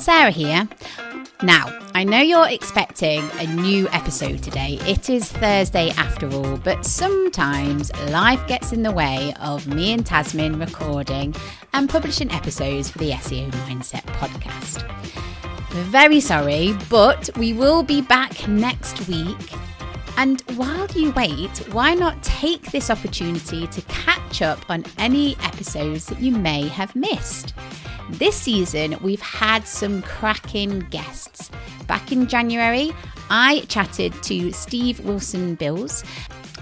Sarah here. Now, I know you're expecting a new episode today. It is Thursday after all, but sometimes life gets in the way of me and Tasmin recording and publishing episodes for the SEO Mindset podcast. We're very sorry, but we will be back next week. And while you wait, why not take this opportunity to catch up on any episodes that you may have missed? This season, we've had some cracking guests. Back in January, I chatted to Steve Wilson-Beales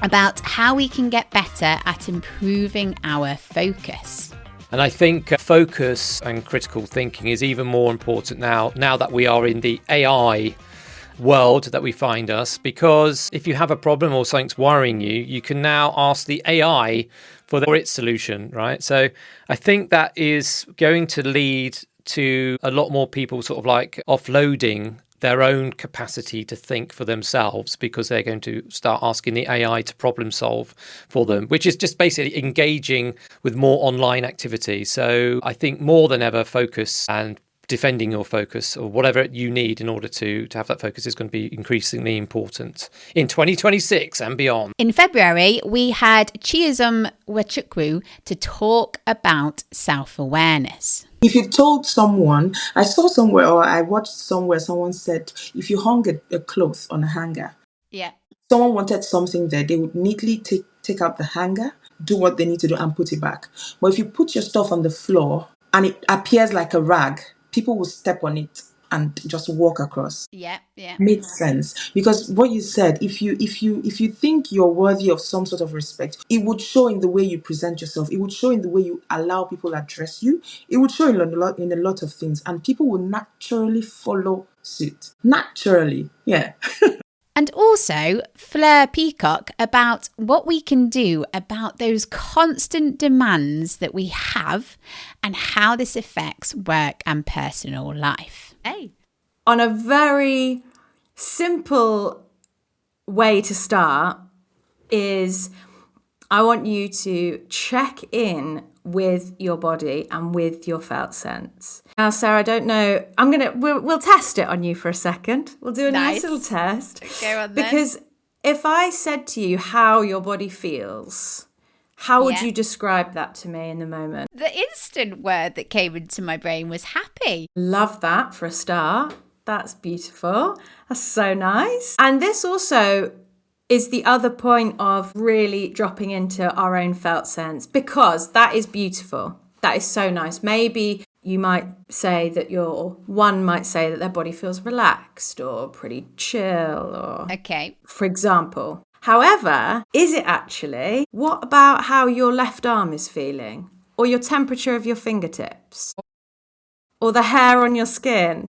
about how we can get better at improving our focus. And I think focus and critical thinking is even more important now that we are in the AI world that we find us, because if you have a problem or something's worrying you, you can now ask the AI for its solution, right? So I think that is going to lead to a lot more people sort of like offloading their own capacity to think for themselves, because they're going to start asking the AI to problem solve for them, which is just basically engaging with more online activity. So I think more than ever, focus and defending your focus, or whatever you need in order to have that focus, is going to be increasingly important in 2026 and beyond. In February, we had Chiazom Nwachukwu to talk about self-awareness. If you told someone, I saw somewhere or I watched somewhere, someone said, if you hung a cloth on a hanger, someone wanted something there, they would neatly take out the hanger, do what they need to do and put it back. But if you put your stuff on the floor and it appears like a rag, people will step on it and just walk across. Yeah. Makes sense. Because what you said, if you think you're worthy of some sort of respect, it would show in the way you present yourself. It would show in the way you allow people address you. It would show in a lot of things, and people will naturally follow suit. Naturally, yeah. And also, Fleur Peacock about what we can do about those constant demands that we have and how this affects work and personal life. Hey. On a very simple way to start is, I want you to check in with your body and with your felt sense. Now, Sarah, I don't know. We'll test it on you for a second. We'll do a nice little test. Go on then. Because if I said to you how your body feels, how would you describe that to me in the moment? The instant word that came into my brain was happy. Love that for a start. That's beautiful. That's so nice. And this also is the other point of really dropping into our own felt sense, because that is beautiful. That is so nice. Maybe you might say that one might say that their body feels relaxed or pretty chill, or for example. However, is it actually? What about how your left arm is feeling, or your temperature of your fingertips, or the hair on your skin?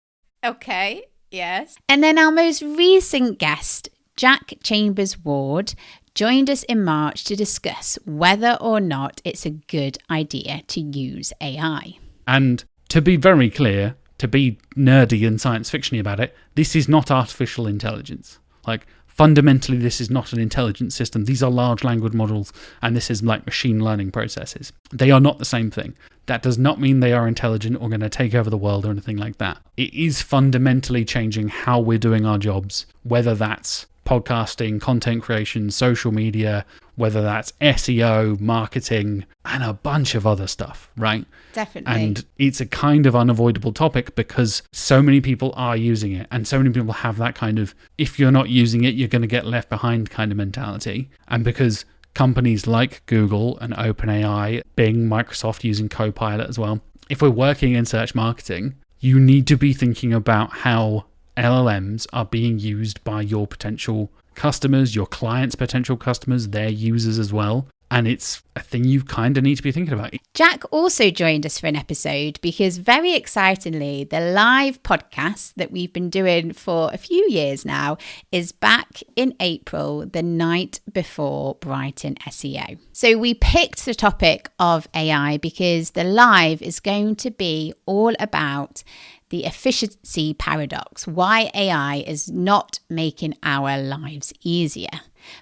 Okay, yes. And then our most recent guest, Jack Chambers-Ward, joined us in March to discuss whether or not it's a good idea to use AI. And to be very clear, to be nerdy and science fictiony about it, this is not artificial intelligence. Like, fundamentally, this is not an intelligent system. These are large language models, and this is like machine learning processes. They are not the same thing. That does not mean they are intelligent or going to take over the world or anything like that. It is fundamentally changing how we're doing our jobs, whether that's podcasting, content creation, social media, whether that's SEO, marketing, and a bunch of other stuff, right? Definitely. And it's a kind of unavoidable topic because so many people are using it, and so many people have that kind of, if you're not using it, you're going to get left behind kind of mentality. And because companies like Google and OpenAI, Bing, Microsoft using Copilot as well, if we're working in search marketing, you need to be thinking about how LLMs are being used by your potential customers, your clients' potential customers, their users as well. And it's a thing you kind of need to be thinking about. Jack also joined us for an episode because, very excitingly, the live podcast that we've been doing for a few years now is back in April, the night before Brighton SEO. So we picked the topic of AI because the live is going to be all about the efficiency paradox, why AI is not making our lives easier.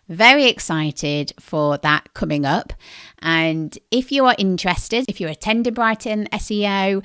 Very excited for that coming up. And if you are interested, if you're attending Brighton SEO,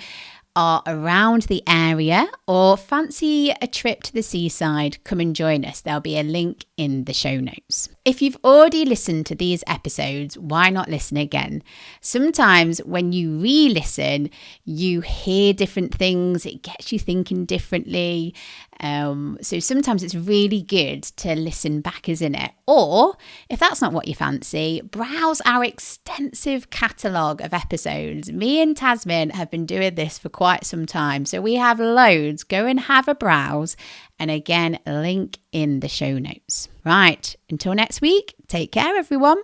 are around the area or fancy a trip to the seaside, come and join us. There'll be a link in the show notes. If you've already listened to these episodes, why not listen again? Sometimes when you re-listen, you hear different things. It gets you thinking differently. So sometimes it's really good to listen back, isn't it? Or if that's not what you fancy, browse our extensive catalogue of episodes. Me and Tasmin have been doing this for quite some time, so we have loads. Go and have a browse. And again, link in the show notes. Right, until next week, take care everyone.